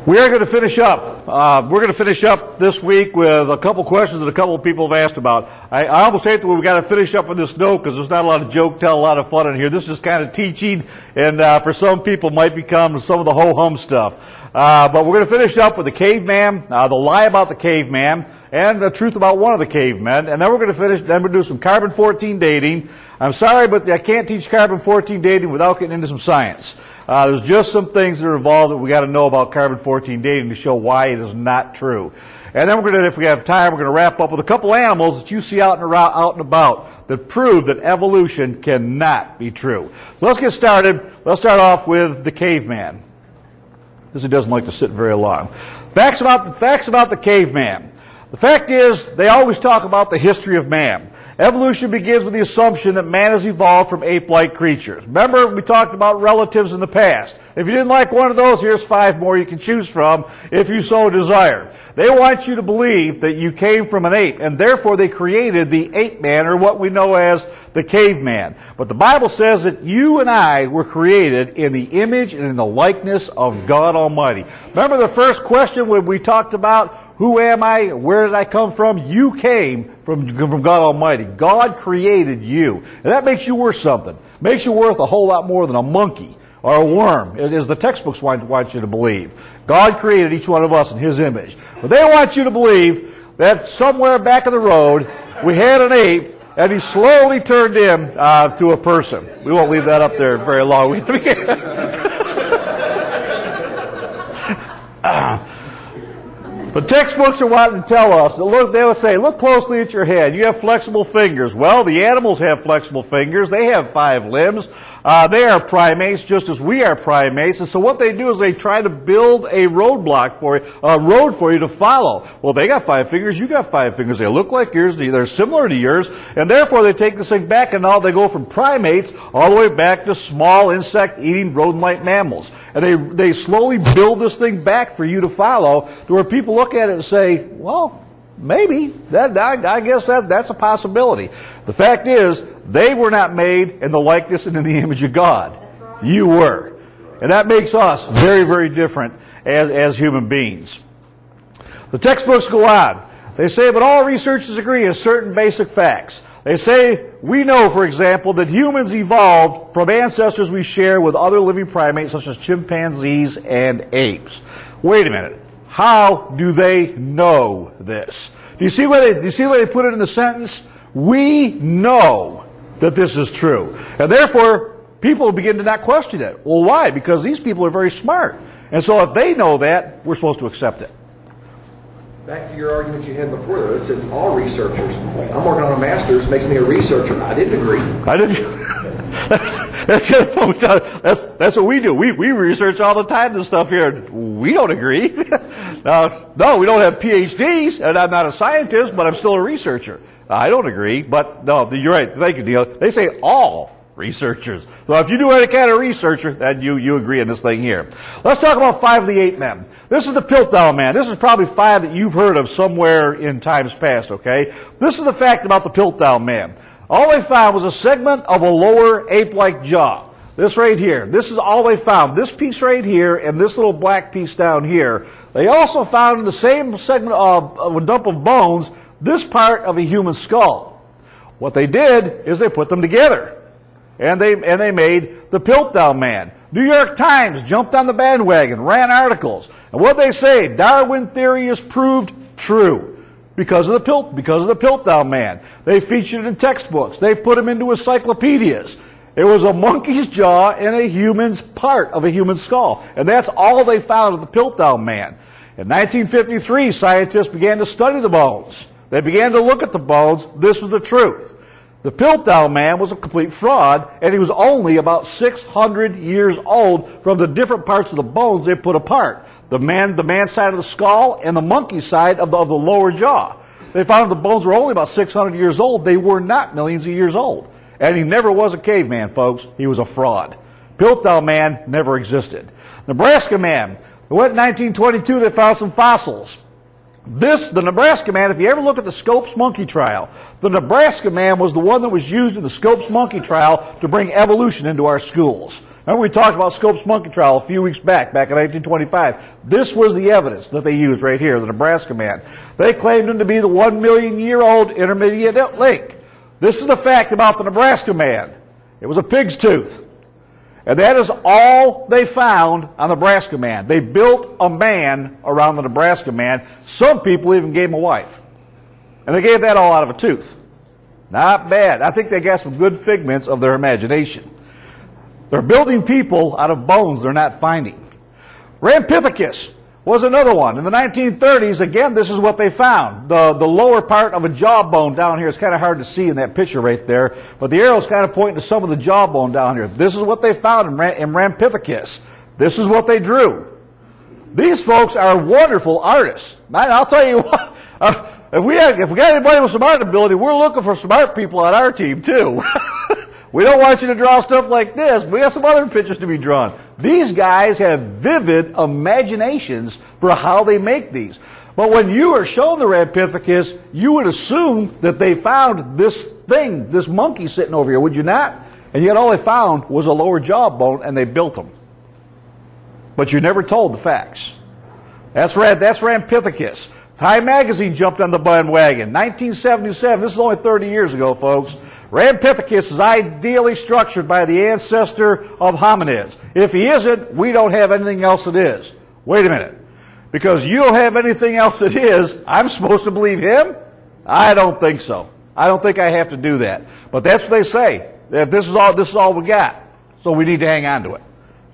We are going to finish up. We're going to finish up this week with a couple questions that a couple of people have asked about. I almost hate that we've got to finish up on this note because there's not a lot of joke tell, a lot of fun in here. This is kind of teaching, and for some people might become some of the ho-hum stuff. But we're going to finish up with the caveman, the lie about the caveman, and the truth about one of the cavemen. And then we're going to finish, then we'll do some carbon-14 dating. I'm sorry, but I can't teach carbon-14 dating without getting into some science. There's just some things that are involved that we got to know about carbon-14 dating to show why it is not true. And then we're going to, if we have time, we're going to wrap up with a couple animals that you see out and about that prove that evolution cannot be true. So let's get started. Let's start off with the caveman. This he doesn't like to sit very long. Facts about the caveman. The fact is, they always talk about the history of man. Evolution begins with the assumption that man has evolved from ape-like creatures. Remember, we talked about relatives in the past. If you didn't like one of those, here's 5 more you can choose from if you so desire. They want you to believe that you came from an ape, and therefore they created the ape man, or what we know as the caveman. But the Bible says that you and I were created in the image and in the likeness of God Almighty. Remember the first question when we talked about who am I? Where did I come from? You came from God Almighty. God created you. And that makes you worth something. Makes you worth a whole lot more than a monkey or a worm, as the textbooks want you to believe. God created each one of us in His image. But they want you to believe that somewhere back of the road, we had an ape, and he slowly turned him to a person. We won't leave that up there very long. But textbooks are wanting to tell us, they would say, look closely at your head. You have flexible fingers. Well, the animals have flexible fingers. They have 5 limbs. They are primates just as we are primates. And so what they do is they try to build a roadblock for you, a road for you to follow. Well, they got 5 fingers. You got 5 fingers. They look like yours. They're similar to yours. And therefore they take this thing back, and now they go from primates all the way back to small insect-eating rodent-like mammals. And they slowly build this thing back for you to follow to where people look at it and say, well, maybe. I guess that's a possibility. The fact is, they were not made in the likeness and in the image of God. You were. And that makes us very, very different as human beings. The textbooks go on. They say, but all researchers agree on certain basic facts. They say, we know, for example, that humans evolved from ancestors we share with other living primates such as chimpanzees and apes. Wait a minute. How do they know this? Do you see where they put it in the sentence? We know that this is true. And therefore, people begin to not question it. Well, why? Because these people are very smart. And so if they know that, we're supposed to accept it. Back to your argument you had before, though. It says all researchers. I'm working on a master's, makes me a researcher. I didn't agree. I didn't. That's what we do. We research all the time this stuff here. We don't agree. No, we don't have PhDs, and I'm not a scientist, but I'm still a researcher. I don't agree, but no, you're right. Thank you, Neil. They say all researchers. So if you do any kind of researcher, then you agree on this thing here. Let's talk about 5 of the ape men. This is the Piltdown man. This is probably 5 that you've heard of somewhere in times past, okay? This is the fact about the Piltdown man. All they found was a segment of a lower ape-like jaw. This right here. This is all they found. This piece right here and this little black piece down here. They also found in the same segment of a dump of bones, this part of a human skull. What they did is they put them together. And they made the Piltdown man. New York Times jumped on the bandwagon, ran articles. And what they say, Darwin theory is proved true. Because of the Piltdown man. They featured it in textbooks. They put them into encyclopedias. It was a monkey's jaw and a human's part of a human skull. And that's all they found of the Piltdown man. In 1953, scientists began to study the bones. They began to look at the bones. This was the truth. The Piltdown man was a complete fraud, and he was only about 600 years old from the different parts of the bones they put apart. The man's side of the skull and the monkey side of the lower jaw. They found the bones were only about 600 years old. They were not millions of years old. And he never was a caveman, folks. He was a fraud. Piltdown man never existed. Nebraska man. They went in 1922, they found some fossils. The Nebraska man, if you ever look at the Scopes monkey trial, the Nebraska man was the one that was used in the Scopes monkey trial to bring evolution into our schools. Remember we talked about Scopes monkey trial a few weeks back in 1925. This was the evidence that they used right here, the Nebraska man. They claimed him to be the 1 million year old intermediate link. This is the fact about the Nebraska man. It was a pig's tooth. And that is all they found on the Nebraska man. They built a man around the Nebraska man. Some people even gave him a wife. And they gave that all out of a tooth. Not bad. I think they got some good figments of their imagination. They're building people out of bones they're not finding. Rampithecus was another one. In the 1930s, again, this is what they found. The lower part of a jawbone down here. It's kind of hard to see in that picture right there, but the arrow's kind of pointing to some of the jawbone down here. This is what they found in Rampithecus. This is what they drew. These folks are wonderful artists. I'll tell you what, if we got anybody with some art ability, we're looking for some art people on our team too. We don't want you to draw stuff like this. We got some other pictures to be drawn. These guys have vivid imaginations for how they make these. But when you are shown the Rampithecus, you would assume that they found this thing, this monkey sitting over here, would you not? And yet all they found was a lower jawbone, and they built them. But you're never told the facts. That's Rampithecus. Time Magazine jumped on the bandwagon. 1977, this is only 30 years ago, folks. Rampithecus is ideally structured by the ancestor of hominids. If he isn't, we don't have anything else that is. Wait a minute. Because you don't have anything else that is, I'm supposed to believe him? I don't think so. I don't think I have to do that. But that's what they say. If this is all we got. So we need to hang on to it.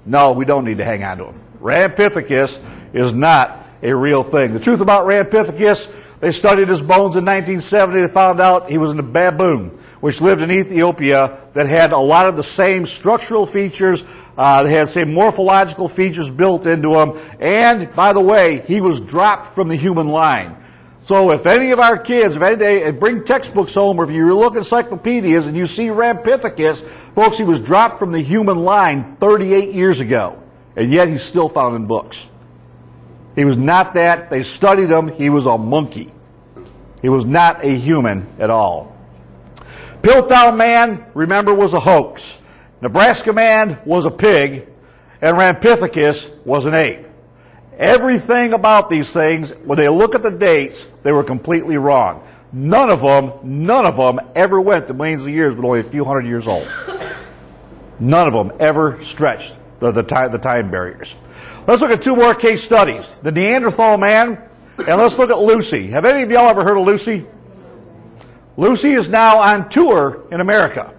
No, we don't need to hang on to him. Rampithecus is not a real thing. The truth about Rampithecus, they studied his bones in 1970. They found out he was a baboon, which lived in Ethiopia, that had a lot of the same structural features. They had the same morphological features built into him. And, by the way, he was dropped from the human line. So if any of our kids, if they bring textbooks home, or if you look at encyclopedias and you see Rampithecus, folks, he was dropped from the human line 38 years ago. And yet he's still found in books. He was not that. They studied him. He was a monkey. He was not a human at all. Piltdown Man, remember, was a hoax. Nebraska Man was a pig, and Rampithecus was an ape. Everything about these things, when they look at the dates, they were completely wrong. None of them ever went to millions of years, but only a few hundred years old. None of them ever stretched the time barriers. Let's look at two more case studies. The Neanderthal man, and let's look at Lucy. Have any of y'all ever heard of Lucy? Lucy is now on tour in America.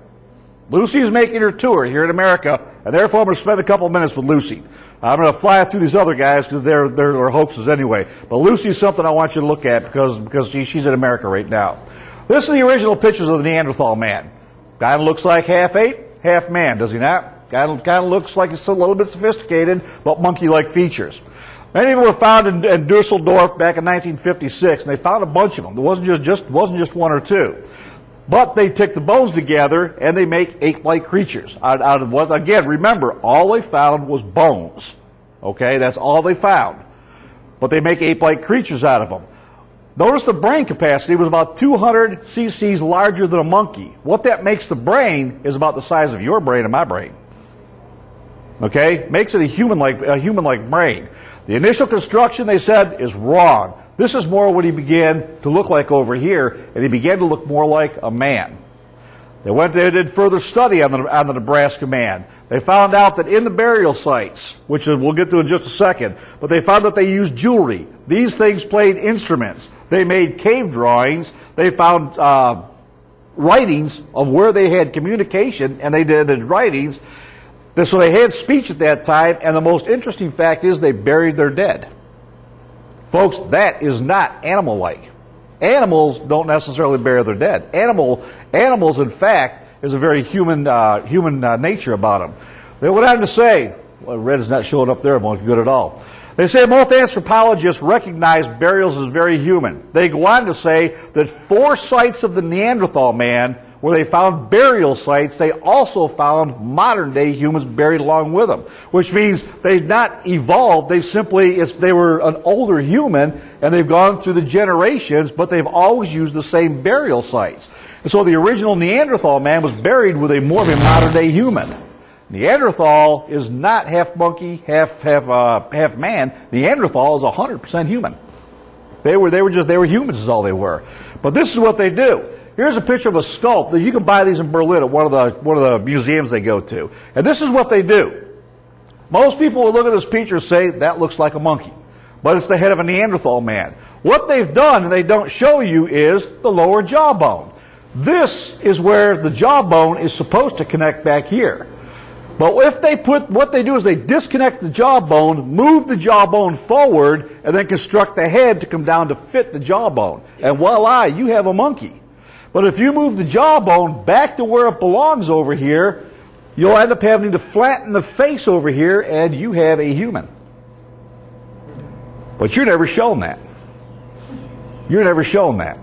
Lucy is making her tour here in America, and therefore I'm going to spend a couple minutes with Lucy. I'm going to fly through these other guys because they're hoaxes anyway. But Lucy is something I want you to look at because she's in America right now. This is the original pictures of the Neanderthal man. Guy looks like half ape, half man, does he not? Guy kind of looks like he's a little bit sophisticated, but monkey-like features. Many of them were found in Dusseldorf back in 1956, and they found a bunch of them. There wasn't just one or two. But they took the bones together, and they make ape-like creatures out of what, again, remember, all they found was bones. Okay, that's all they found. But they make ape-like creatures out of them. Notice the brain capacity was about 200 cc's larger than a monkey. What that makes the brain is about the size of your brain and my brain. Okay, makes it a human-like brain. The initial construction, they said, is wrong. This is more what he began to look like over here, and he began to look more like a man. They did further study on the Nebraska man. They found out that in the burial sites, which we'll get to in just a second, but they found that they used jewelry. These things played instruments. They made cave drawings. They found writings of where they had communication, and they did the writings. So they had speech at that time, and the most interesting fact is they buried their dead. Folks, that is not animal-like. Animals don't necessarily bury their dead. Animals, in fact, is a very human nature about them. They went on to say, well, red is not showing up there, but good at all. They say most anthropologists recognize burials as very human. They go on to say that 4 sites of the Neanderthal man, where they found burial sites, they also found modern-day humans buried along with them, which means they've not evolved. They were an older human, and they've gone through the generations, but they've always used the same burial sites. And so the original Neanderthal man was buried with more of a modern-day human. Neanderthal is not half monkey, half man. Neanderthal is 100% human. They were humans is all they were. But this is what they do. Here's a picture of a sculpt. You can buy these in Berlin at one of the museums they go to. And this is what they do. Most people will look at this picture and say, that looks like a monkey. But it's the head of a Neanderthal man. What they've done, and they don't show you, is the lower jawbone. This is where the jawbone is supposed to connect back here. But what they do is they disconnect the jawbone, move the jawbone forward, and then construct the head to come down to fit the jawbone. And voila, you have a monkey. But if you move the jawbone back to where it belongs over here, you'll end up having to flatten the face over here, and you have a human. But you're never shown that. You're never shown that.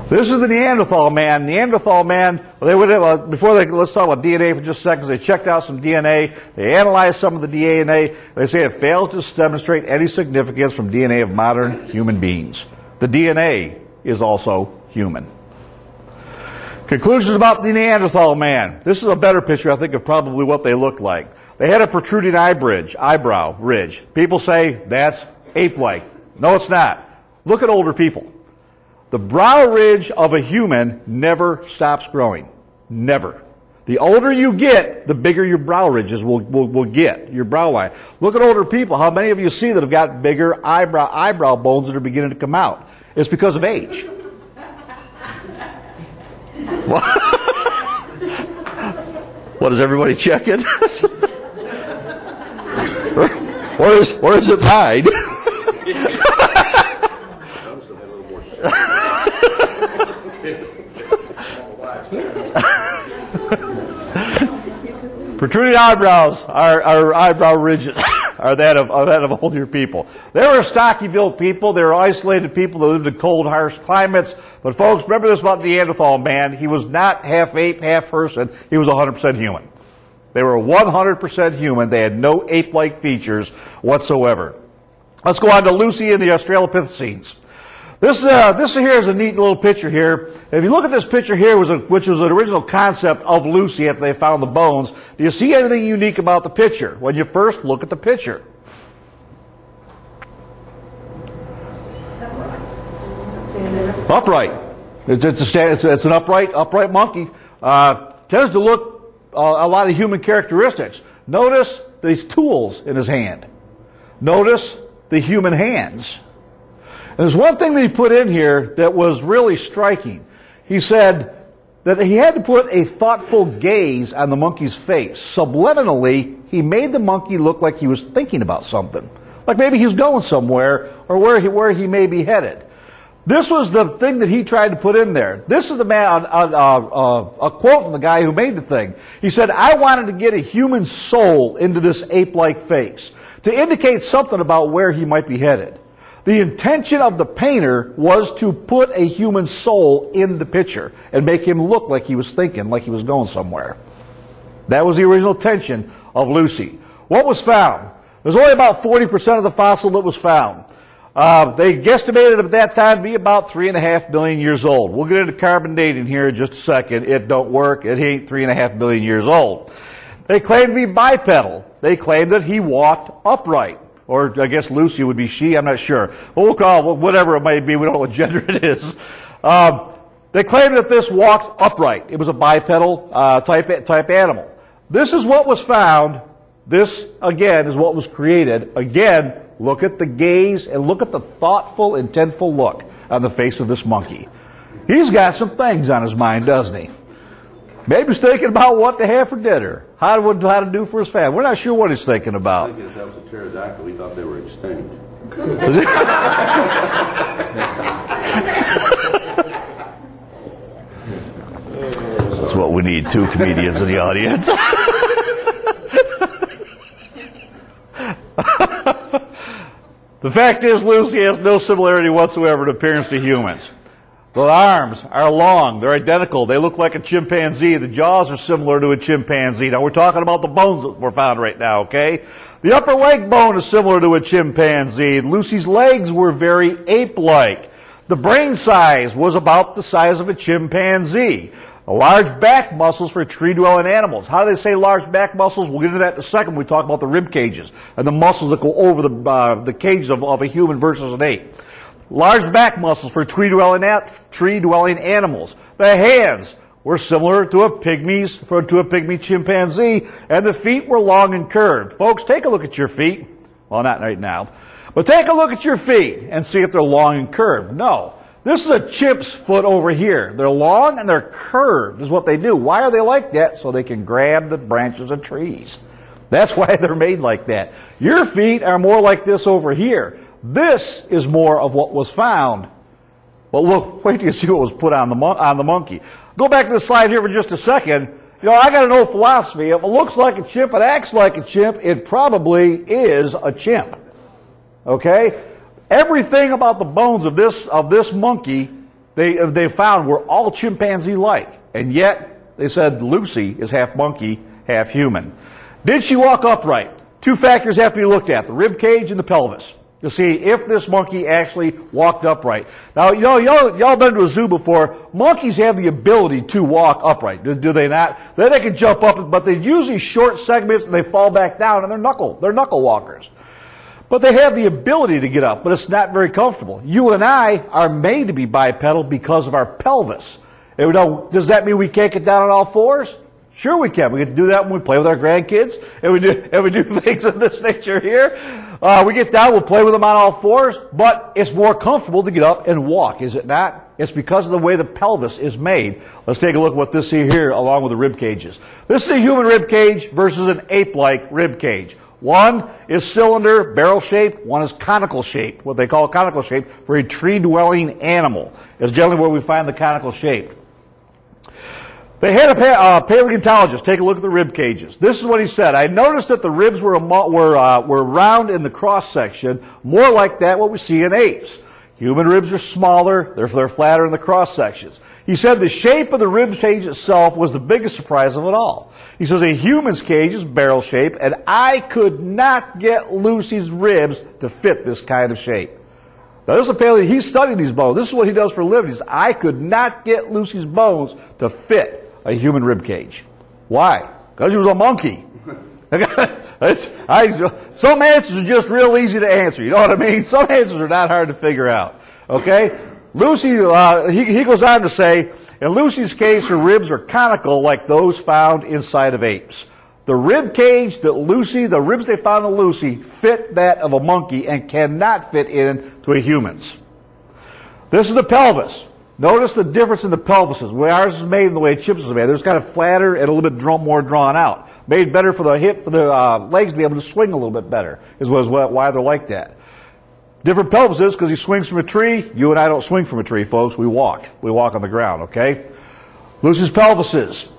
This is the Neanderthal man. Neanderthal man, they would have, let's talk about DNA for just a second. They checked out some DNA. They analyzed some of the DNA. They say it fails to demonstrate any significance from DNA of modern human beings. The DNA is also human. Conclusions about the Neanderthal man. This is a better picture, I think, of probably what they looked like. They had a protruding eyebrow ridge. People say that's ape-like. No, it's not. Look at older people. The brow ridge of a human never stops growing. Never. The older you get, the bigger your brow ridges will get, your brow line. Look at older people. How many of you see that have got bigger eyebrow bones that are beginning to come out? It's because of age. What is everybody checking? or is it mine? Protruding eyebrows are eyebrow ridges are that of older people. They were stocky built people. They were isolated people that lived in cold, harsh climates. But folks, remember this about Neanderthal man. He was not half ape, half person. He was 100% human. They were 100% human. They had no ape-like features whatsoever. Let's go on to Lucy and the Australopithecines. This here is a neat little picture here. If you look at this picture here, which was an original concept of Lucy after they found the bones, do you see anything unique about the picture when you first look at the picture? Upright. It's an upright monkey. Tends to look a lot of human characteristics. Notice these tools in his hand. Notice the human hands. And there's one thing that he put in here that was really striking. He said that he had to put a thoughtful gaze on the monkey's face. Subliminally, he made the monkey look like he was thinking about something. Like maybe he's going somewhere or where he may be headed. This was the thing that he tried to put in there. This is the man, a quote from the guy who made the thing. He said, I wanted to get a human soul into this ape-like face to indicate something about where he might be headed. The intention of the painter was to put a human soul in the picture and make him look like he was thinking, like he was going somewhere. That was the original intention of Lucy. What was found? There's only about 40% of the fossil that was found. They guesstimated at that time to be about 3.5 billion years old. We'll get into carbon dating here in just a second. It don't work. It ain't 3.5 billion years old. They claimed to be bipedal. They claimed that he walked upright. Or I guess Lucy would be she, I'm not sure. But we'll call it whatever it might be. We don't know what gender it is. They claimed that this walked upright. It was a bipedal type animal. This is what was found. This, again, is what was created. Again, look at the gaze and look at the thoughtful, intentful look on the face of this monkey. He's got some things on his mind, doesn't he? Maybe he's thinking about what to have for dinner, how to do for his family. We're not sure what he's thinking about. I think if that was a pterodactyl, we thought they were extinct. That's what we need, 2 comedians in the audience. The fact is, Lucy has no similarity whatsoever in appearance to humans. The arms are long. They're identical. They look like a chimpanzee. The jaws are similar to a chimpanzee. Now, we're talking about the bones that were found right now, okay? The upper leg bone is similar to a chimpanzee. Lucy's legs were very ape-like. The brain size was about the size of a chimpanzee. Large back muscles for tree-dwelling animals. How do they say large back muscles? We'll get into that in a second when we talk about the rib cages and the muscles that go over the cages of a human versus an ape. Large back muscles for tree-dwelling animals. The hands were similar to a pygmy chimpanzee, and the feet were long and curved. Folks, take a look at your feet. Well, not right now. But take a look at your feet and see if they're long and curved. No. This is a chimp's foot over here. They're long and they're curved is what they do. Why are they like that? So they can grab the branches of trees. That's why they're made like that. Your feet are more like this over here. This is more of what was found. Well, look, wait till you see what was put on the monkey. Go back to the slide here for just a second. You know, I got an old philosophy. If it looks like a chimp, it acts like a chimp, it probably is a chimp. Okay? Everything about the bones of this monkey they found were all chimpanzee-like. And yet, they said Lucy is half monkey, half human. Did she walk upright? Two factors have to be looked at, the rib cage and the pelvis, to see if this monkey actually walked upright. Now, y'all been to a zoo before. Monkeys have the ability to walk upright, do they not? Then they can jump up, but they usually short segments and they fall back down, and they're knuckle walkers. But they have the ability to get up, but it's not very comfortable. You and I are made to be bipedal because of our pelvis. And does that mean we can't get down on all fours? Sure we can. We can do that when we play with our grandkids, and we do things of this nature here. We get down, we'll play with them on all fours, but it's more comfortable to get up and walk, is it not? It's because of the way the pelvis is made. Let's take a look at what this here along with the rib cages. This is a human rib cage versus an ape-like rib cage. One is cylinder, barrel-shaped. One is conical shape, what they call conical shape for a tree-dwelling animal. Is generally where we find the conical shape. They had a paleontologist take a look at the rib cages. This is what he said. I noticed that the ribs were round in the cross-section, more like that what we see in apes. Human ribs are smaller, they're flatter in the cross-sections. He said the shape of the rib cage itself was the biggest surprise of it all. He says a human's cage is barrel-shaped, and I could not get Lucy's ribs to fit this kind of shape. Now, this is he studied these bones. This is what he does for a living. He says, I could not get Lucy's bones to fit a human rib cage. Why? Because he was a monkey. Some answers are just real easy to answer. You know what I mean? Some answers are not hard to figure out. Okay? Lucy, he goes on to say, in Lucy's case, her ribs are conical like those found inside of apes. The rib cage the ribs they found in Lucy fit that of a monkey and cannot fit into a human's. This is the pelvis. Notice the difference in the pelvises. The way ours is made and the way a chip's is made. There's kind of flatter and a little bit more drawn out. Made better for the legs to be able to swing a little bit better is why they're like that. Different pelvises because he swings from a tree. You and I don't swing from a tree, folks. We walk. We walk on the ground, okay? Lucy's pelvises.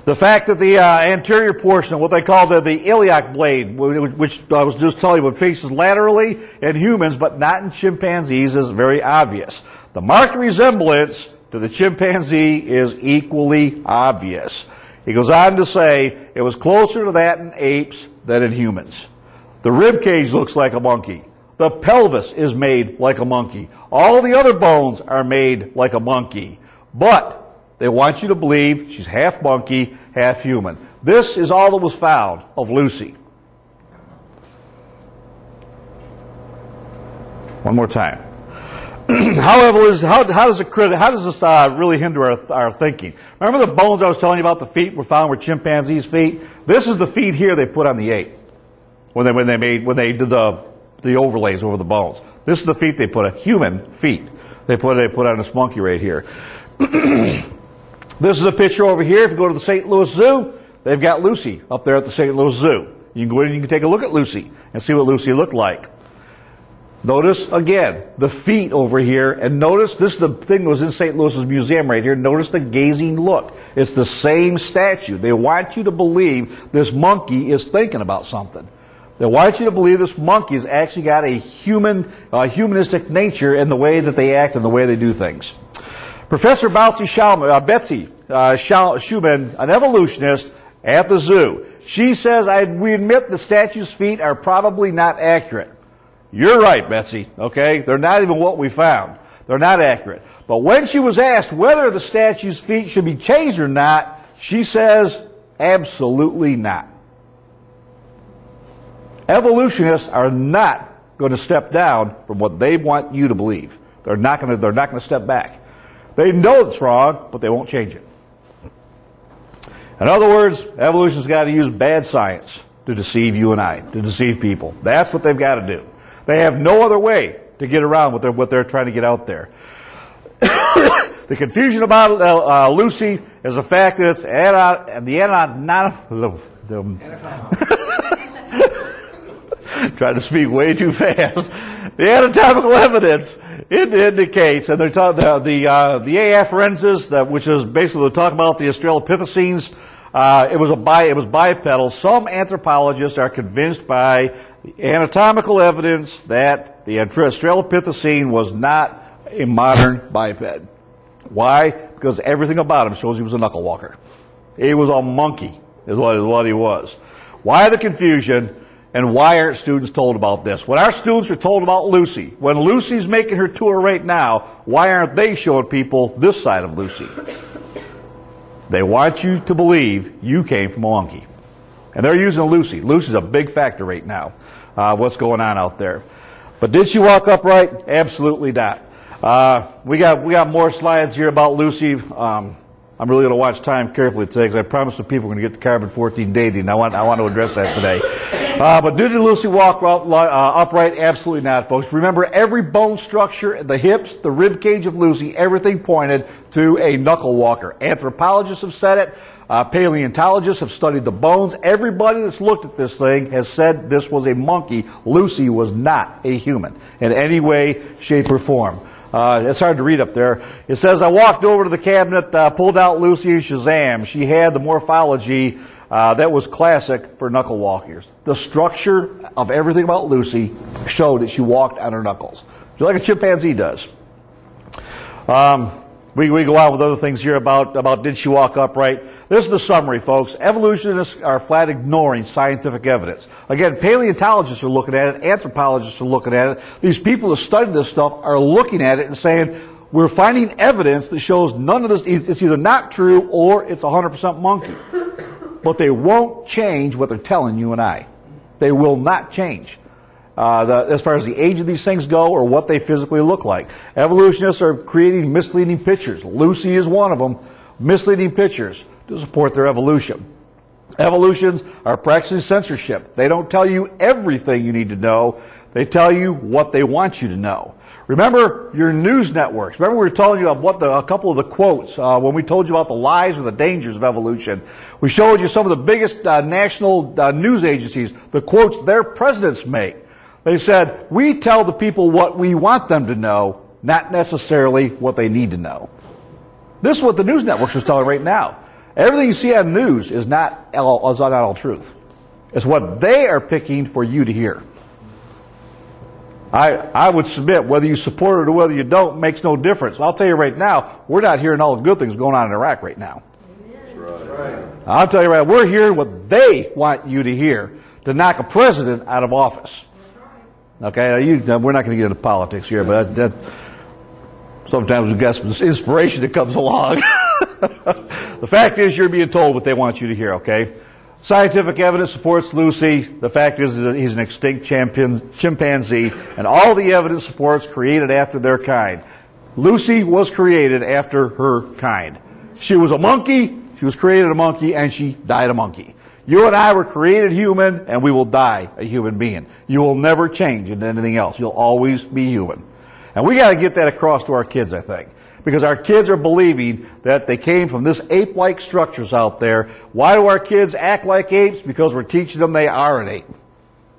The fact that the anterior portion, what they call the iliac blade, which I was just telling you, it faces laterally in humans but not in chimpanzees, is very obvious. The marked resemblance to the chimpanzee is equally obvious. He goes on to say it was closer to that in apes than in humans. The rib cage looks like a monkey. The pelvis is made like a monkey. All the other bones are made like a monkey. But they want you to believe she's half monkey, half human. This is all that was found of Lucy. One more time. However, how does this really hinder our thinking? Remember the bones I was telling you about, the feet were found were chimpanzees' feet? This is the feet here they put on the ape when they did the overlays over the bones. This is the feet they put, a human feet. They put on this monkey right here. This is a picture over here. If you go to the St. Louis Zoo, they've got Lucy up there at the St. Louis Zoo. You can go in and you can take a look at Lucy and see what Lucy looked like. Notice, again, the feet over here, and notice, this is the thing that was in St. Louis's museum right here. Notice the gazing look. It's the same statue. They want you to believe this monkey is thinking about something. They want you to believe this monkey has actually got a humanistic nature in the way that they act and the way they do things. Professor Betsy Schumann, an evolutionist at the zoo, she says, we admit the statue's feet are probably not accurate. You're right, Betsy, okay? They're not even what we found. They're not accurate. But when she was asked whether the statue's feet should be changed or not, she says, absolutely not. Evolutionists are not going to step down from what they want you to believe. They're not going to step back. They know it's wrong, but they won't change it. In other words, evolutionists got to use bad science to deceive you and I, to deceive people. That's what they've got to do. They have no other way to get around what they're trying to get out there. The confusion about Lucy is the fact that it's trying to speak way too fast. The anatomical evidence it indicates, and they're talking the afferensis, which is basically talking about the Australopithecines. It was bipedal. Some anthropologists are convinced by the anatomical evidence that the Australopithecine was not a modern biped. Why? Because everything about him shows he was a knuckle walker. He was a monkey, is what he was. Why the confusion? And why aren't students told about this? When our students are told about Lucy, when Lucy's making her tour right now, why aren't they showing people this side of Lucy? They want you to believe you came from a monkey. And they're using Lucy. Lucy's a big factor right now, what's going on out there. But did she walk upright? Absolutely not. We got more slides here about Lucy. I'm really going to watch time carefully today because I promised the people we're going to get to carbon-14 dating. I want to address that today. But did Lucy walk upright? Absolutely not, folks. Remember, every bone structure, the hips, the rib cage of Lucy, everything pointed to a knuckle walker. Anthropologists have said it. Paleontologists have studied the bones. Everybody that's looked at this thing has said this was a monkey. Lucy was not a human in any way, shape, or form. It's hard to read up there. It says, I walked over to the cabinet, pulled out Lucy, and Shazam. She had the morphology that was classic for knuckle walkers. The structure of everything about Lucy showed that she walked on her knuckles, just like a chimpanzee does. We go on with other things here about did she walk upright. This is the summary, folks. Evolutionists are flat ignoring scientific evidence. Again, paleontologists are looking at it. Anthropologists are looking at it. These people that study this stuff are looking at it and saying, we're finding evidence that shows none of this, it's either not true or it's 100% monkey. But they won't change what they're telling you and I. They will not change. As far as the age of these things go or what they physically look like. Evolutionists are creating misleading pictures. Lucy is one of them. Misleading pictures to support their evolution. Evolutions are practicing censorship. They don't tell you everything you need to know. They tell you what they want you to know. Remember your news networks. Remember we were telling you about a couple of the quotes when we told you about the lies or the dangers of evolution. We showed you some of the biggest national news agencies, the quotes their presidents make. They said, we tell the people what we want them to know, not necessarily what they need to know. This is what the news networks are telling right now. Everything you see on news is not all truth. It's what they are picking for you to hear. I would submit whether you support it or whether you don't makes no difference. I'll tell you right now, we're not hearing all the good things going on in Iraq right now. That's right. I'll tell you right now, we're hearing what they want you to hear to knock a president out of office. Okay, we're not going to get into politics here, but sometimes we've got some inspiration that comes along. The fact is you're being told what they want you to hear, okay? Scientific evidence supports Lucy. The fact is that he's an extinct chimpanzee, and all the evidence supports created after their kind. Lucy was created after her kind. She was a monkey, she was created a monkey, and she died a monkey. You and I were created human, and we will die a human being. You will never change into anything else. You'll always be human. And we got to get that across to our kids, I think. Because our kids are believing that they came from this ape-like structures out there. Why do our kids act like apes? Because we're teaching them they are an ape.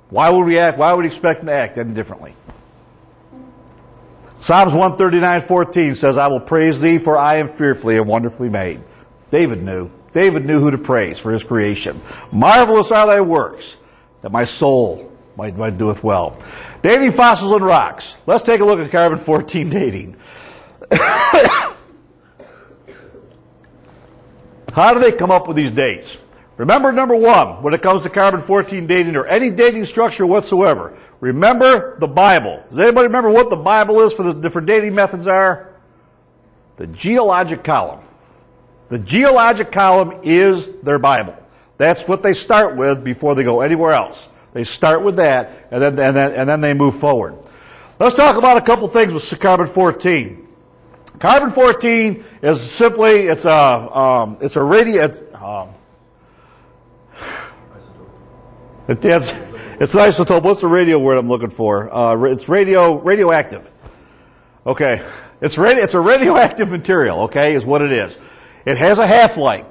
Why would we expect them to act any differently? Psalms 139:14 says, I will praise thee, for I am fearfully and wonderfully made. David knew who to praise for his creation. Marvelous are thy works, that my soul might doeth well. Dating fossils and rocks. Let's take a look at carbon-14 dating. How do they come up with these dates? Remember, number one, when it comes to carbon-14 dating or any dating structure whatsoever, remember the Bible. Does anybody remember what the Bible is for the different dating methods are? The geologic column. The geologic column is their Bible. That's what they start with before they go anywhere else. They start with that, and then they move forward. Let's talk about a couple things with carbon-14. Carbon-14 is simply, it's a radio, it's an isotope. What's the radio word I'm looking for? It's radioactive. Okay. It's a radioactive material, okay, is what it is. It has a half-life.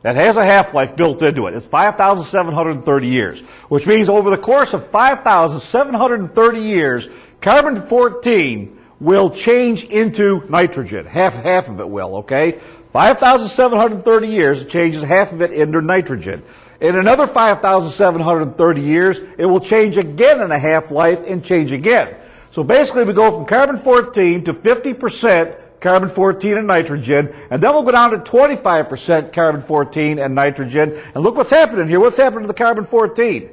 That has a half-life built into it. It's 5,730 years, which means over the course of 5,730 years, carbon-14 will change into nitrogen. Half of it will, okay? 5,730 years, it changes half of it into nitrogen. In another 5,730 years, it will change again in a half-life and change again. So basically, we go from carbon-14 to 50% carbon-14 and nitrogen, and then we'll go down to 25% carbon-14 and nitrogen. And look what's happening here. What's happening to the carbon-14?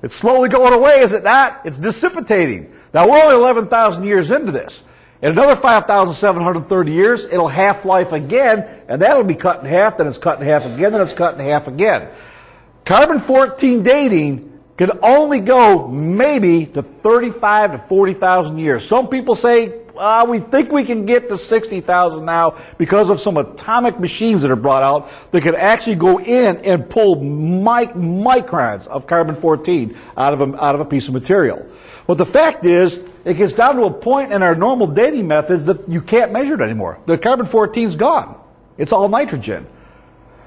It's slowly going away, is it not? It's dissipating. Now, we're only 11,000 years into this. In another 5,730 years, it'll half-life again, and that'll be cut in half, then it's cut in half again, then it's cut in half again. Carbon-14 dating can only go maybe to 35 to 40,000 years. Some people say, we think we can get to 60,000 now because of some atomic machines that are brought out that can actually go in and pull microns of carbon-14 out of a piece of material. But the fact is, it gets down to a point in our normal dating methods that you can't measure it anymore. The carbon-14's gone. It's all nitrogen.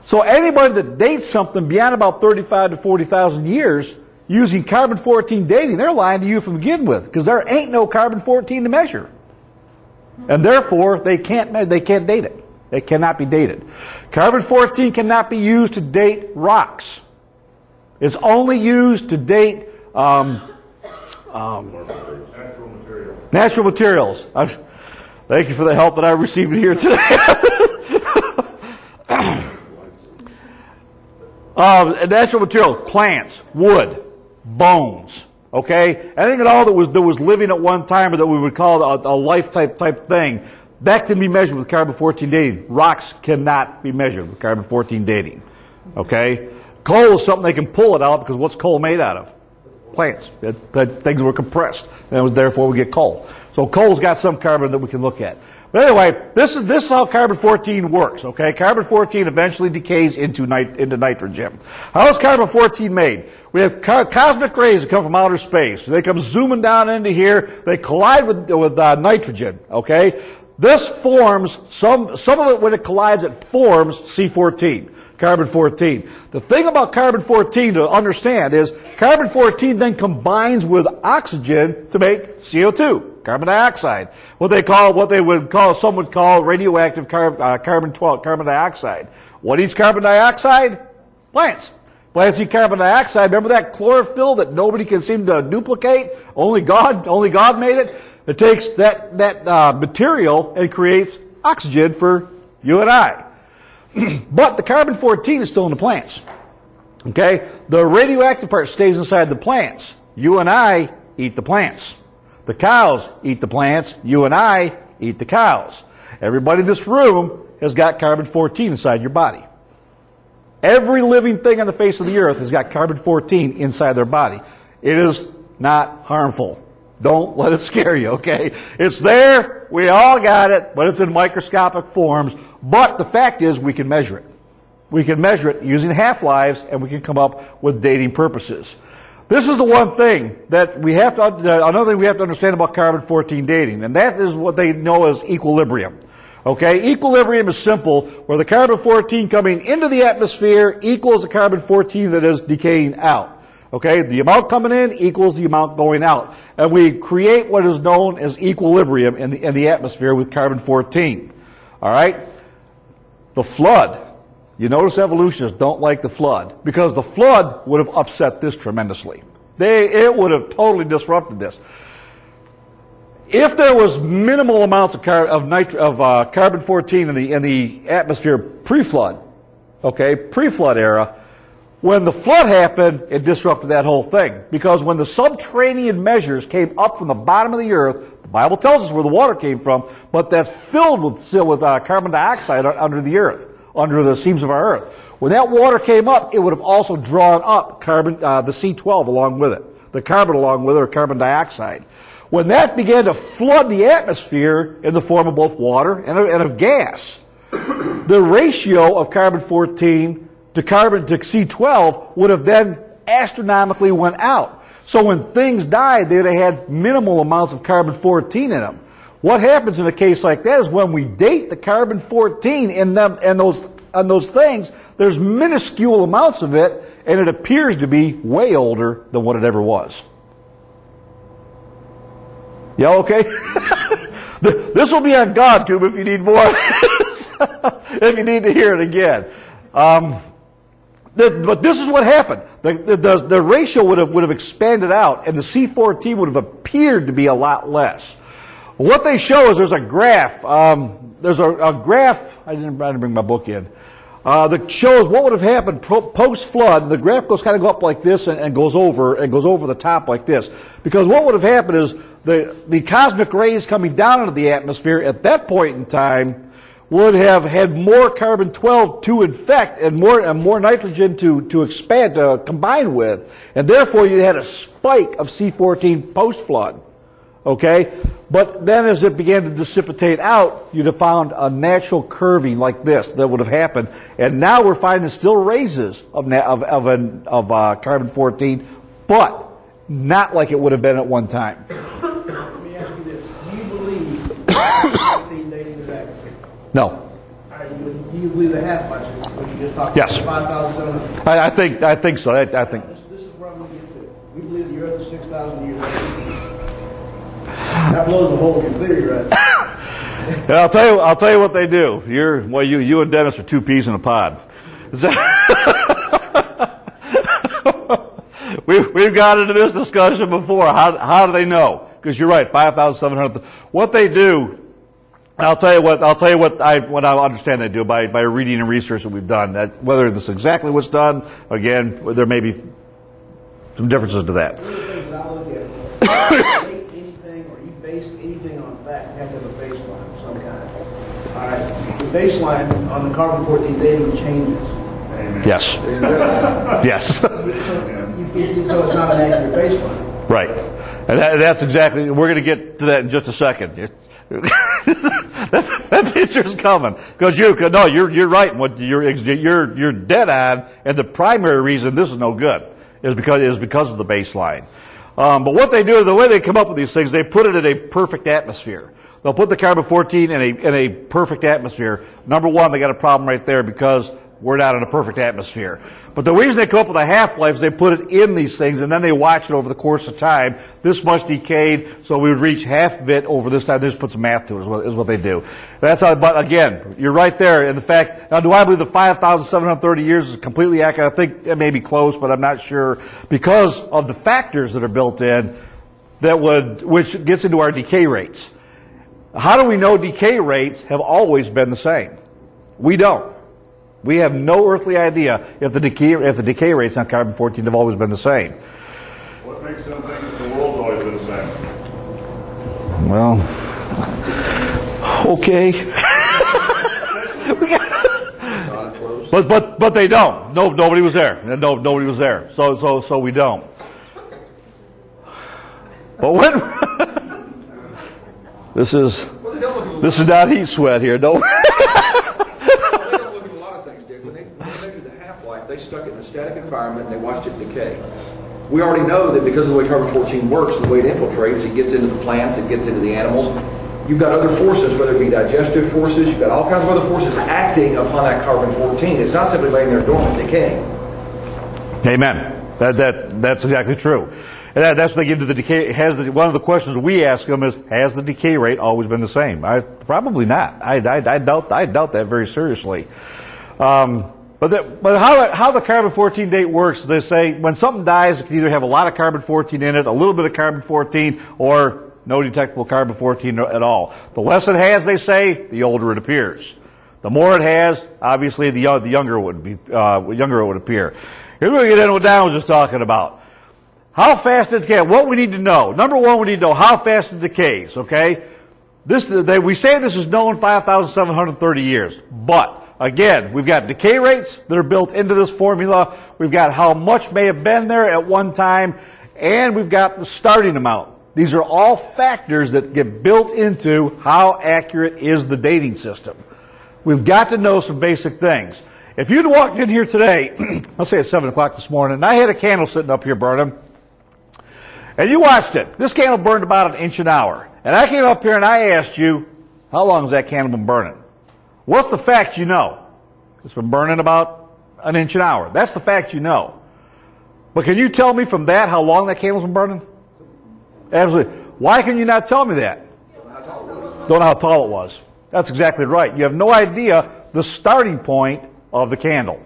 So anybody that dates something beyond about 35 to 40,000 years using carbon-14 dating, they're lying to you from begin with, because there ain't no carbon-14 to measure. And therefore, they can't date it. It cannot be dated. Carbon-14 cannot be used to date rocks. It's only used to date natural materials. Thank you for the help that I received here today. Natural material, plants, wood, bones. Okay, anything at all that was living at one time, or that we would call a life type thing, that can be measured with carbon-14 dating. Rocks cannot be measured with carbon-14 dating. Okay, coal is something they can pull it out, because what's coal made out of? Plants. Things were compressed, and therefore we get coal. So coal's got some carbon that we can look at. But anyway, this is how carbon-14 works. Okay, carbon-14 eventually decays into nitrogen. How is carbon-14 made? We have cosmic rays that come from outer space. They come zooming down into here. They collide with nitrogen. Okay, this forms some of it when it collides. It forms C14, carbon-14. The thing about carbon-14 to understand is carbon-14 then combines with oxygen to make CO2, carbon dioxide. Some would call radioactive carbon dioxide. What eats carbon dioxide? Plants. Plants eat carbon dioxide. Remember that chlorophyll that nobody can seem to duplicate? Only God made it. It takes that material and creates oxygen for you and I. But the carbon-14 is still in the plants. Okay? The radioactive part stays inside the plants. You and I eat the plants. The cows eat the plants. You and I eat the cows. Everybody in this room has got carbon-14 inside your body. Every living thing on the face of the earth has got carbon-14 inside their body. It is not harmful. Don't let it scare you, okay? It's there. We all got it, but it's in microscopic forms. But the fact is, we can measure it. We can measure it using half-lives, and we can come up with dating purposes. This is the one thing that another thing we have to understand about carbon-14 dating, and that is what they know as equilibrium. Okay, equilibrium is simple, where the carbon-14 coming into the atmosphere equals the carbon-14 that is decaying out. Okay, the amount coming in equals the amount going out. And we create what is known as equilibrium in the atmosphere with carbon-14. All right? The flood. You notice evolutionists don't like the flood, because the flood would have upset this tremendously. It would have totally disrupted this. If there was minimal amounts of carbon-14 in the atmosphere pre-flood, okay, pre-flood era, When the flood happened, it disrupted that whole thing. Because when the subterranean measures came up from the bottom of the earth, the Bible tells us where the water came from, but that's filled with carbon dioxide under the earth, under the seams of our earth. When that water came up, it would have also drawn up the C12 along with it, the carbon along with it, or carbon dioxide. When that began to flood the atmosphere in the form of both water and of gas, the ratio of carbon-14 to C12 would have then astronomically went out. So when things died, they'd have had minimal amounts of carbon-14 in them. What happens in a case like that is when we date the carbon-14 in them and those things, there's minuscule amounts of it, and it appears to be way older than what it ever was. Yeah, okay? This will be on GodTube if you need more. If you need to hear it again. But this is what happened. The ratio would have expanded out, and the C14 would have appeared to be a lot less. What they show is there's a graph. There's a graph. I didn't bring my book in. That shows what would have happened post flood. The graph goes kind of go up like this and goes over the top like this. Because what would have happened is the cosmic rays coming down into the atmosphere at that point in time would have had more carbon-12 to infect and more nitrogen to expand, to combine with. And therefore you had a spike of C14 post-flood. Okay? But then as it began to dissipate out, you'd have found a natural curving like this that would have happened. And now we're finding still raises of carbon-14, but not like it would have been at one time. Let me ask you this. Do you believe C14 dating is accurate? No. Do you believe the half life? What you just talked Yes. about? 5,700. I think so. I think. This is where I'm going to get to. We believe the Earth is 6,000 years old. That blows the whole your theory, right? And I'll tell you what they do. You and Dennis are two peas in a pod. We've got into this discussion before. How do they know? Because you're right, 5,700. What they do, I'll tell you what I understand they do by reading and research that we've done. Whether this is exactly what's done, again, there may be some differences to that. One of the things I look at, you date anything or you base anything on fact, you have to have a baseline of some kind. All right, the baseline on the carbon-14 dating changes. Yes. Yes. So it's not an accurate baseline. Right. And that's exactly, we're going to get to that in just a second. That picture's coming. Because you're right. You're dead on. And the primary reason this is no good is because of the baseline. But what they do, the way they come up with these things, they put it in a perfect atmosphere. They'll put the carbon-14 in a perfect atmosphere. Number one, they got a problem right there because we're not in a perfect atmosphere. But the reason they come up with a half-life is they put it in these things and then they watch it over the course of time. This much decayed, so we would reach half of it over this time. They just put some math to it, is what they do. That's how, but again, you're right there. And the fact, now do I believe the 5,730 years is completely accurate? I think it may be close, but I'm not sure because of the factors that are built in which gets into our decay rates. How do we know decay rates have always been the same? We don't. We have no earthly idea if the decay rates on carbon-14 have always been the same. What makes them think that the world's always been the same? Well, okay. but they don't. Nobody was there. Nobody was there. So we don't. But when this is not heat sweat here. No. They stuck it in a static environment and they watched it decay. We already know that because of the way carbon-14 works, the way it infiltrates, it gets into the plants, it gets into the animals. You've got other forces, whether it be digestive forces, you've got all kinds of other forces acting upon that carbon-14. It's not simply laying there dormant decaying. Amen. That's exactly true. And that's when they get into the decay. One of the questions we ask them is, has the decay rate always been the same? Probably not. I doubt that very seriously. But how the carbon-14 date works, they say when something dies, it can either have a lot of carbon-14 in it, a little bit of carbon-14, or no detectable carbon-14 at all. The less it has, they say, the older it appears. The more it has, obviously, the younger it would appear. Here's what we get into what Dan was just talking about. How fast it decays. What we need to know. Number one, we need to know how fast it decays, okay? We say this is known 5,730 years. But, again, we've got decay rates that are built into this formula. We've got how much may have been there at one time. And we've got the starting amount. These are all factors that get built into how accurate is the dating system. We've got to know some basic things. If you'd walked in here today, let's say it's 7 o'clock this morning, and I had a candle sitting up here burning, and you watched it. This candle burned about 1 inch an hour. And I came up here and I asked you, how long has that candle been burning? What's the fact you know? It's been burning about 1 inch an hour. That's the fact you know. But can you tell me from that how long that candle's been burning? Absolutely. Why can you not tell me that? Don't know how tall it was. That's exactly right. You have no idea the starting point of the candle.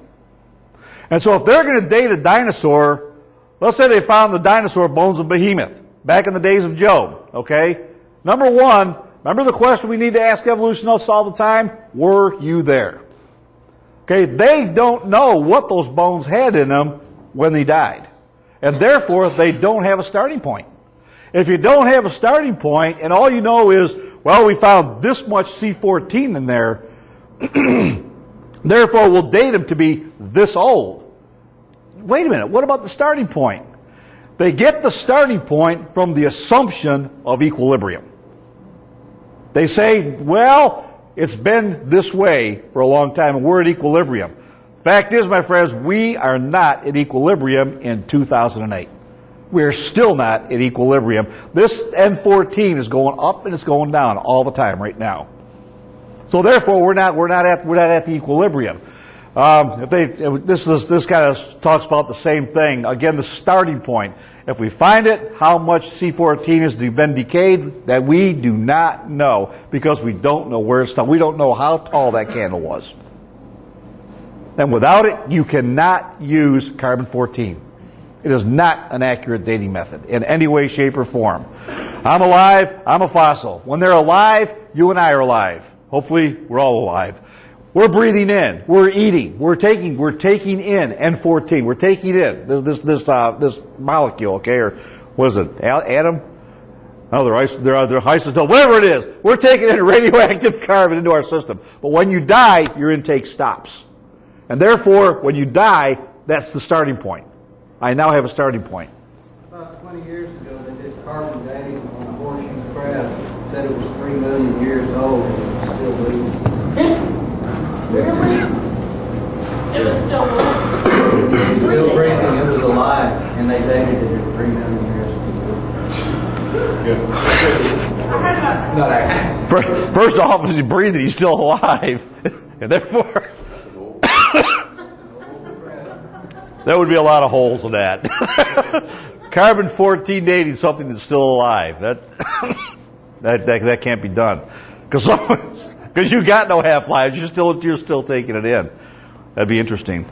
And so if they're going to date a dinosaur, let's say they found the dinosaur bones of Behemoth back in the days of Job, okay? Number one, remember the question we need to ask evolutionists all the time? Were you there? Okay, they don't know what those bones had in them when they died. And therefore, they don't have a starting point. If you don't have a starting point, and all you know is, well, we found this much C14 in there, therefore we'll date them to be this old. Wait a minute, what about the starting point? They get the starting point from the assumption of equilibrium. They say, well, it's been this way for a long time, and we're at equilibrium. Fact is, my friends, we are not at equilibrium in 2008. We're still not at equilibrium. This N14 is going up and it's going down all the time right now. So therefore, we're not at the equilibrium. This kind of talks about the same thing. Again, the starting point. If we find it, how much C14 has been decayed, that we do not know because we don't know where it's. We don't know how tall that candle was. And without it, you cannot use carbon-14. It is not an accurate dating method in any way, shape, or form. I'm alive. I'm a fossil. When they're alive, you and I are alive. Hopefully, we're all alive. We're breathing in. We're eating. We're taking in N14. We're taking in this molecule. Okay, or what is it? Atom? No, they're isotope. Whatever it is, we're taking in radioactive carbon into our system. But when you die, your intake stops, and therefore, when you die, that's the starting point. I now have a starting point. About 20 years ago, they did carbon dating on a horseshoe crab. Said it was 3 million years old and it was still breathing. Really? It was still alive. It was still breathing. It was alive, and they dated it at 3 million years. Not accurate. First off, if he's breathing, he's still alive, and therefore. There would be a lot of holes in that. Carbon-14 dating something that's still alive. That can't be done. Because you got no half-lives. You're still taking it in. That'd be interesting.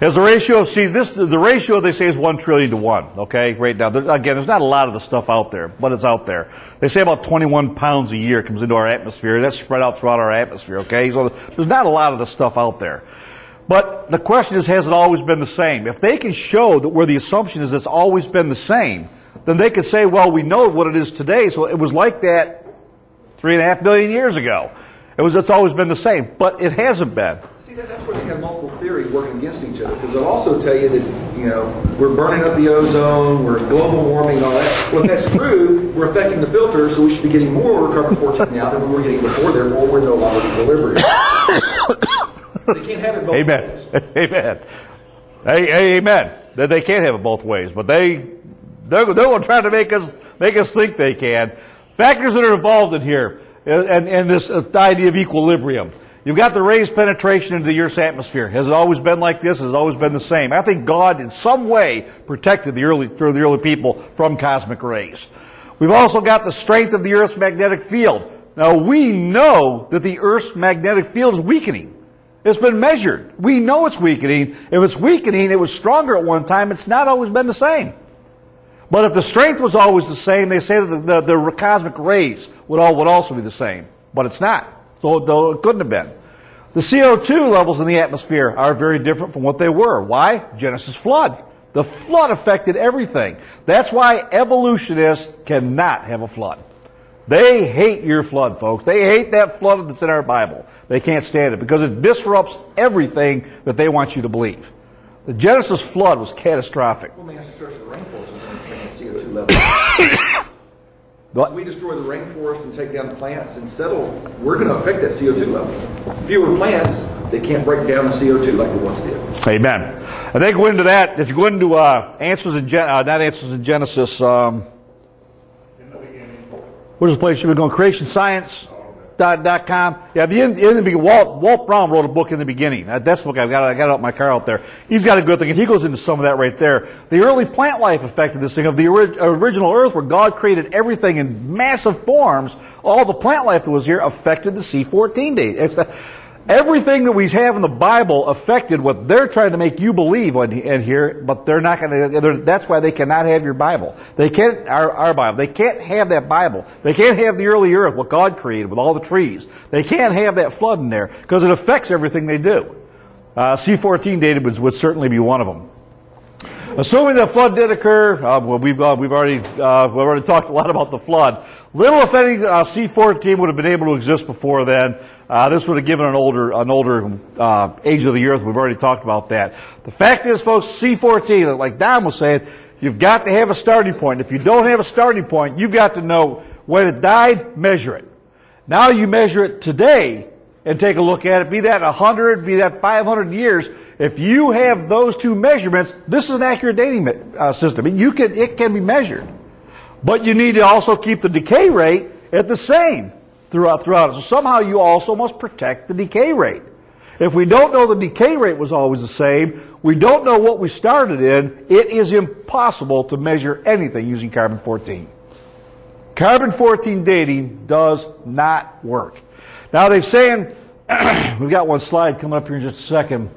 As the ratio, the ratio they say is 1 trillion to 1, okay, right now. Again, there's not a lot of the stuff out there, but it's out there. They say about 21 pounds a year comes into our atmosphere. That's spread out throughout our atmosphere, okay? So there's not a lot of the stuff out there. But the question is, has it always been the same? If they can show that where the assumption is it's always been the same, then they could say, well, we know what it is today, so it was like that 3.5 billion years ago. It's always been the same, but it hasn't been. See, that's where they have multiple theories working against each other, because they'll also tell you that, we're burning up the ozone, we're global warming and all that. Well, if that's true, we're affecting the filter, so we should be getting more carbon-14 now than we were getting before, therefore we're no longer in equilibrium. They can't have it both ways. Amen. Amen. They can't have it both ways, but they're going to try to make us think they can. Factors that are involved in here, and this idea of equilibrium. You've got the raised penetration into the Earth's atmosphere. Has it always been like this? Has it always been the same? I think God, in some way, protected the early people from cosmic rays. We've also got the strength of the Earth's magnetic field. Now, we know that the Earth's magnetic field is weakening. It's been measured. We know it's weakening. If it's weakening, it was stronger at one time. It's not always been the same. But if the strength was always the same, they say that the cosmic rays would also be the same. But it's not. So it couldn't have been. The CO2 levels in the atmosphere are very different from what they were. Why? Genesis flood. The flood affected everything. That's why evolutionists cannot have a flood. They hate your flood, folks. They hate that flood that's in our Bible. They can't stand it because it disrupts everything that they want you to believe. The Genesis flood was catastrophic. Well, let me ask you, the rainforest is going to affect the CO2 level. If we destroy the rainforest and take down plants and settle, we're going to affect that CO2 level. Fewer plants, they can't break down the CO2 like they once did. Amen. And they go into that. If you go into Answers in Genesis, what is the place you've been going? CreationScience.com. Yeah, in the beginning, Walt Brown wrote a book in the beginning. That's the book I got it out my car out there. He's got a good thing, and he goes into some of that right there. The early plant life affected this thing of the original earth, where God created everything in massive forms. All the plant life that was here affected the C14 date. Everything that we have in the Bible affected what they're trying to make you believe in here, but they're not going to. That's why they cannot have your Bible. They can't our Bible. They can't have that Bible. They can't have the early earth, what God created with all the trees. They can't have that flood in there because it affects everything they do. C14 dated would certainly be one of them. Assuming the flood did occur, we've already talked a lot about the flood. Little, if any, C14 would have been able to exist before then. This would have given an older age of the earth. We've already talked about that. The fact is, folks, C14, like Don was saying, you've got to have a starting point. If you don't have a starting point, you've got to know when it died, measure it. Now you measure it today and take a look at it, be that 100, be that 500 years. If you have those two measurements, this is an accurate dating system. It can be measured. But you need to also keep the decay rate at the same throughout it. So somehow you also must protect the decay rate. If we don't know the decay rate was always the same, we don't know what we started in, it is impossible to measure anything using carbon-14. Carbon-14 dating does not work. Now they're saying, we've got one slide coming up here in just a second.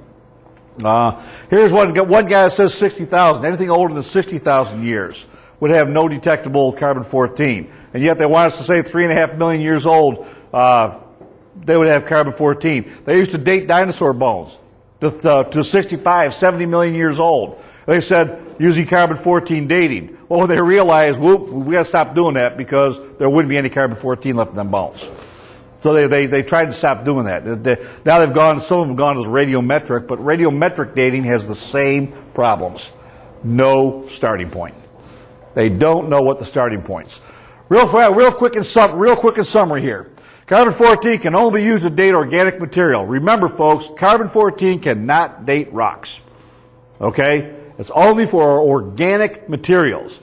Here's one guy that says 60,000. Anything older than 60,000 years would have no detectable carbon-14. And yet they want us to say 3.5 million years old, they would have carbon-14. They used to date dinosaur bones to 65, 70 million years old. They said using carbon-14 dating. Well, when they realized, we got to stop doing that because there wouldn't be any carbon-14 left in them bones. So they tried to stop doing that. Now they've gone, some of them have gone as radiometric, but radiometric dating has the same problems. No starting point. They don't know what the starting points. Real quick in summary here. Carbon-14 can only be used to date organic material. Remember, folks, carbon-14 cannot date rocks. Okay? It's only for organic materials.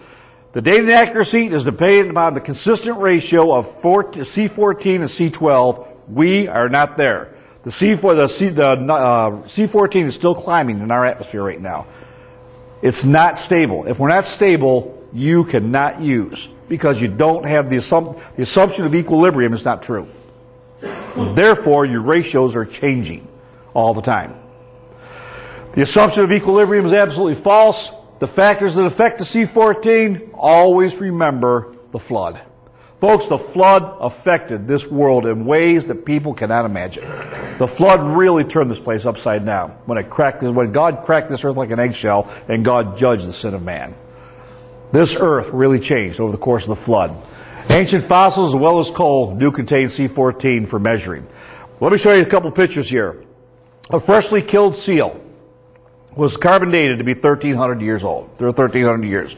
The dating accuracy is dependent upon the consistent ratio of C14 and C12. We are not there. The C14 is still climbing in our atmosphere right now. It's not stable. If we're not stable, you cannot use because you don't have the assumption of equilibrium is not true. Therefore, your ratios are changing all the time. The assumption of equilibrium is absolutely false. The factors that affect the C14, always remember the flood. Folks, the flood affected this world in ways that people cannot imagine. The flood really turned this place upside down when God cracked this earth like an eggshell and God judged the sin of man. This earth really changed over the course of the flood. Ancient fossils as well as coal do contain C14 for measuring. Let me show you a couple pictures here. A freshly killed seal was carbon dated to be 1,300 years old. They're 1,300 years.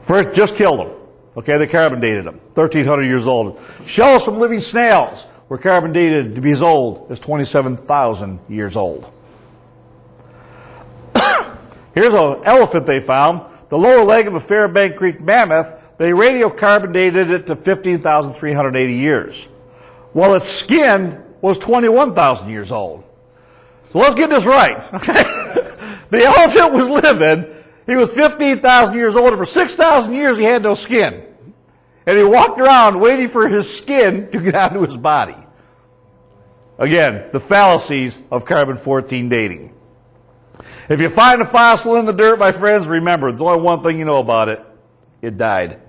First, just killed them. Okay, they carbon dated them. 1,300 years old. Shells from living snails were carbon dated to be as old as 27,000 years old. Here's an elephant they found. The lower leg of a Fairbank Creek mammoth, they radiocarbon dated it to 15,380 years. Well, its skin was 21,000 years old. So let's get this right. Okay? The elephant was living. He was 15,000 years old. And for 6,000 years, he had no skin. And he walked around waiting for his skin to get onto his body. Again, the fallacies of carbon-14 dating. If you find a fossil in the dirt, my friends, remember, there's only one thing you know about it. It died.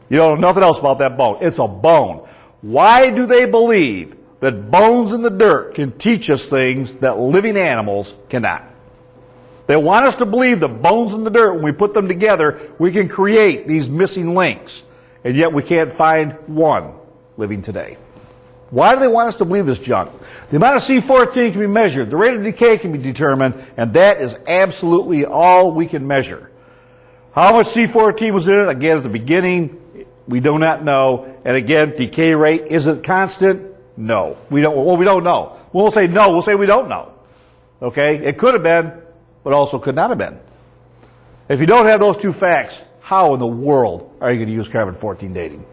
You don't know nothing else about that bone. It's a bone. Why do they believe that bones in the dirt can teach us things that living animals cannot. They want us to believe that bones in the dirt, when we put them together, we can create these missing links. And yet we can't find one living today. Why do they want us to believe this junk? The amount of C14 can be measured. The rate of decay can be determined. And that is absolutely all we can measure. How much C14 was in it? Again, at the beginning, we do not know. And again, decay rate, is it constant? No. We don't know. We'll say no. We'll say we don't know. Okay? It could have been, but also could not have been. If you don't have those two facts, how in the world are you going to use carbon-14 dating?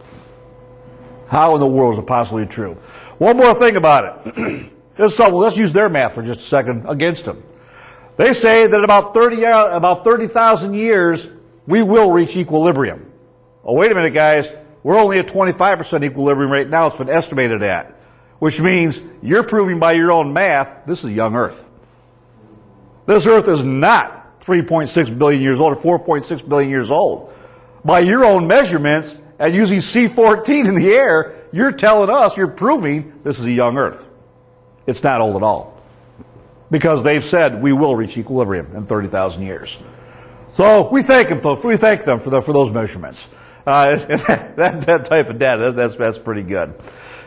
How in the world is it possibly true? One more thing about it. Let's use their math for just a second against them. They say that about 30,000 years, we will reach equilibrium. Oh, wait a minute, guys. We're only at 25% equilibrium right now. It's been estimated at. Which means you're proving by your own math, this is a young Earth. This Earth is not 3.6 billion years old or 4.6 billion years old. By your own measurements and using C14 in the air, you're telling us, you're proving this is a young Earth. It's not old at all. Because they've said we will reach equilibrium in 30,000 years. So we thank them, folks. We thank them for those measurements. That type of data, that's pretty good.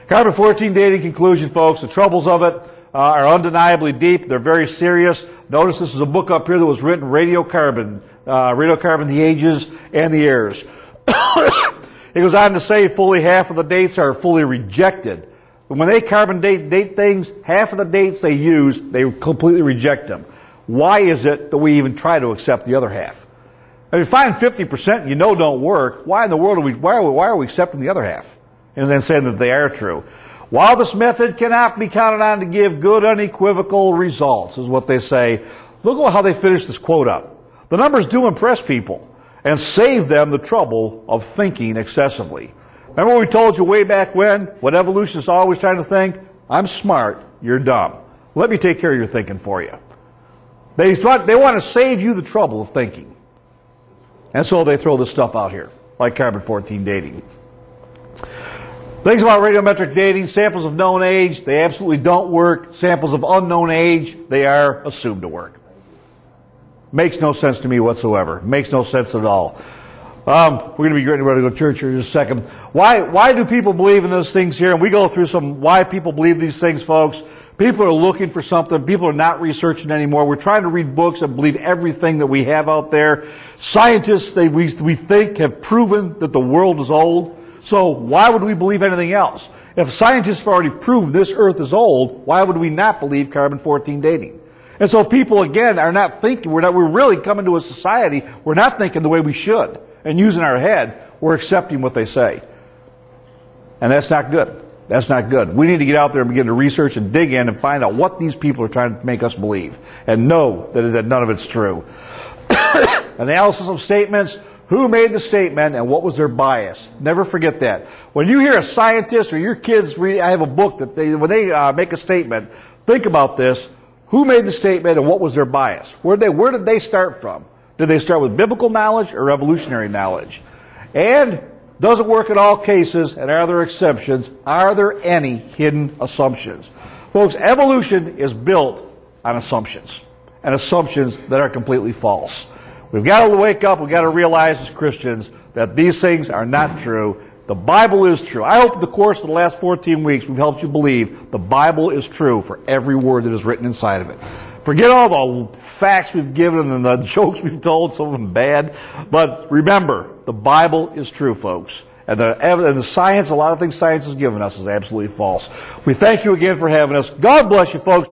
Carbon-14 dating conclusion, folks. The troubles of it are undeniably deep. They're very serious. Notice this is a book up here that was written, Radiocarbon, the Ages and the Errors. It goes on to say fully half of the dates are fully rejected. When they carbon date things, half of the dates they use, they completely reject them. Why is it that we even try to accept the other half? If you find 50% you know don't work, why in the world why are we accepting the other half? And then saying that they are true. While this method cannot be counted on to give good unequivocal results, is what they say. Look at how they finish this quote up. The numbers do impress people and save them the trouble of thinking excessively. Remember what we told you way back when? What evolutionists are always trying to think? I'm smart, you're dumb. Let me take care of your thinking for you. They want to save you the trouble of thinking. And so they throw this stuff out here, like carbon-14 dating. Things about radiometric dating, samples of known age, they absolutely don't work. Samples of unknown age, they are assumed to work. Makes no sense to me whatsoever. Makes no sense at all. We're going to be getting ready to go to church here in just a second. Why do people believe in those things here? And we go through some why people believe these things, folks. People are looking for something. People are not researching anymore. We're trying to read books and believe everything that we have out there. Scientists, we think, have proven that the world is old. So why would we believe anything else? If scientists have already proved this Earth is old, why would we not believe carbon-14 dating? And so people, again, are not thinking. We're really coming to a society, we're not thinking the way we should. And using our head, we're accepting what they say. And that's not good. That's not good. We need to get out there and begin to research and dig in and find out what these people are trying to make us believe. And know that none of it's true. Analysis of statements. Who made the statement and what was their bias? Never forget that. When you hear a scientist or your kids read, I have a book that when they make a statement, think about this. Who made the statement and what was their bias? Where did they start from? Did they start with biblical knowledge or evolutionary knowledge? And does it work in all cases? And are there exceptions? Are there any hidden assumptions? Folks, evolution is built on assumptions. And assumptions that are completely false. We've got to wake up, we've got to realize as Christians that these things are not true. The Bible is true. I hope in the course of the last 14 weeks we've helped you believe the Bible is true for every word that is written inside of it. Forget all the facts we've given and the jokes we've told, some of them bad. But remember, the Bible is true, folks. And the science, a lot of things science has given us is absolutely false. We thank you again for having us. God bless you, folks.